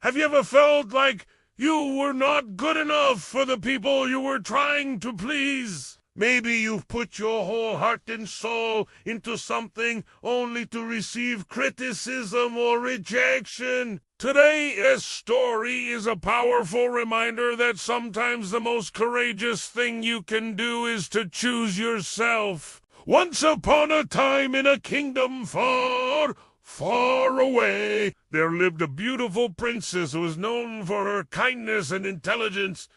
Have you ever felt like you were not good enough for the people you were trying to please? Maybe you've put your whole heart and soul into something only to receive criticism or rejection. Today's story is a powerful reminder that sometimes the most courageous thing you can do is to choose yourself. Once upon a time in a kingdom far, far away, there lived a beautiful princess who was known for her kindness and intelligence.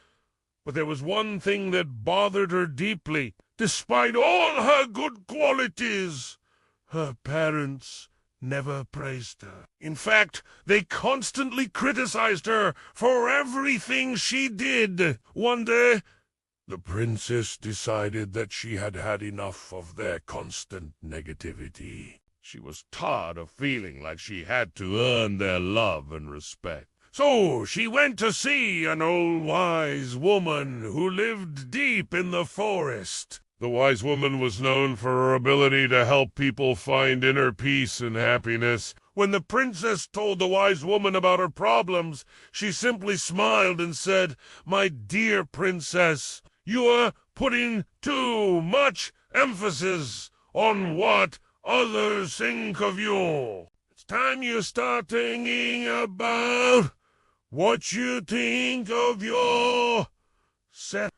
But there was one thing that bothered her deeply. Despite all her good qualities, her parents never praised her. In fact, they constantly criticized her for everything she did. One day, the princess decided that she had had enough of their constant negativity. She was tired of feeling like she had to earn their love and respect. So she went to see an old wise woman who lived deep in the forest. The wise woman was known for her ability to help people find inner peace and happiness. When the princess told the wise woman about her problems, she simply smiled and said, "My dear princess, you are putting too much emphasis on what others think of you. It's time you start thinking about what you think of yourself."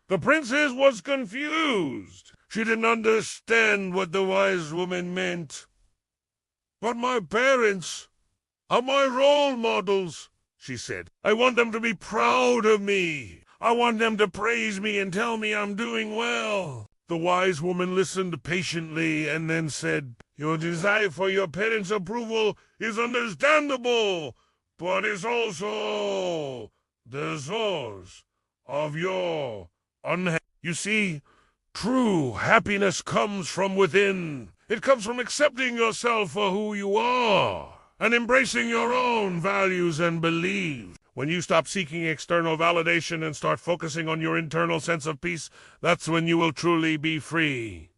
The princess was confused. She didn't understand what the wise woman meant. "But my parents are my role models," she said. "I want them to be proud of me. I want them to praise me and tell me I'm doing well." The wise woman listened patiently and then said, "Your desire for your parents' approval is understandable, but it's also the source of your unhappiness. You see, true happiness comes from within. It comes from accepting yourself for who you are and embracing your own values and beliefs. When you stop seeking external validation and start focusing on your internal sense of peace, that's when you will truly be free."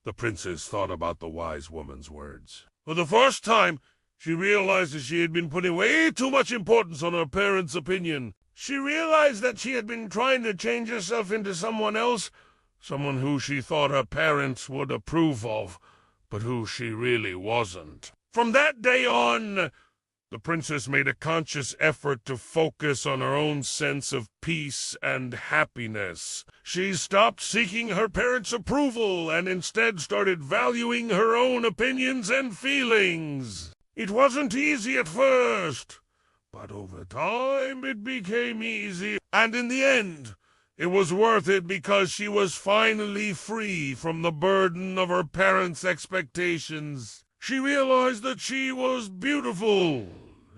The princess thought about the wise woman's words. For the first time, she realized that she had been putting way too much importance on her parents' opinion. She realized that she had been trying to change herself into someone else, someone who she thought her parents would approve of, but who she really wasn't. From that day on, the princess made a conscious effort to focus on her own sense of peace and happiness. She stopped seeking her parents' approval and instead started valuing her own opinions and feelings. It wasn't easy at first, but over time it became easy. And in the end, it was worth it because she was finally free from the burden of her parents' expectations. She realized that she was beautiful,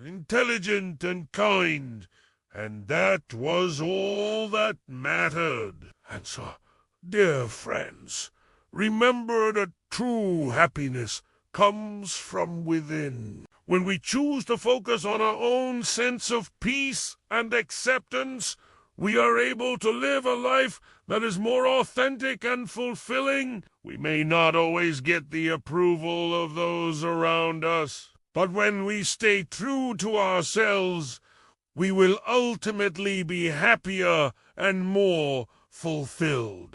intelligent, and kind, and that was all that mattered. And so, dear friends, remember that true happiness comes from within. When we choose to focus on our own sense of peace and acceptance, we are able to live a life that is more authentic and fulfilling. We may not always get the approval of those around us, but when we stay true to ourselves, we will ultimately be happier and more fulfilled.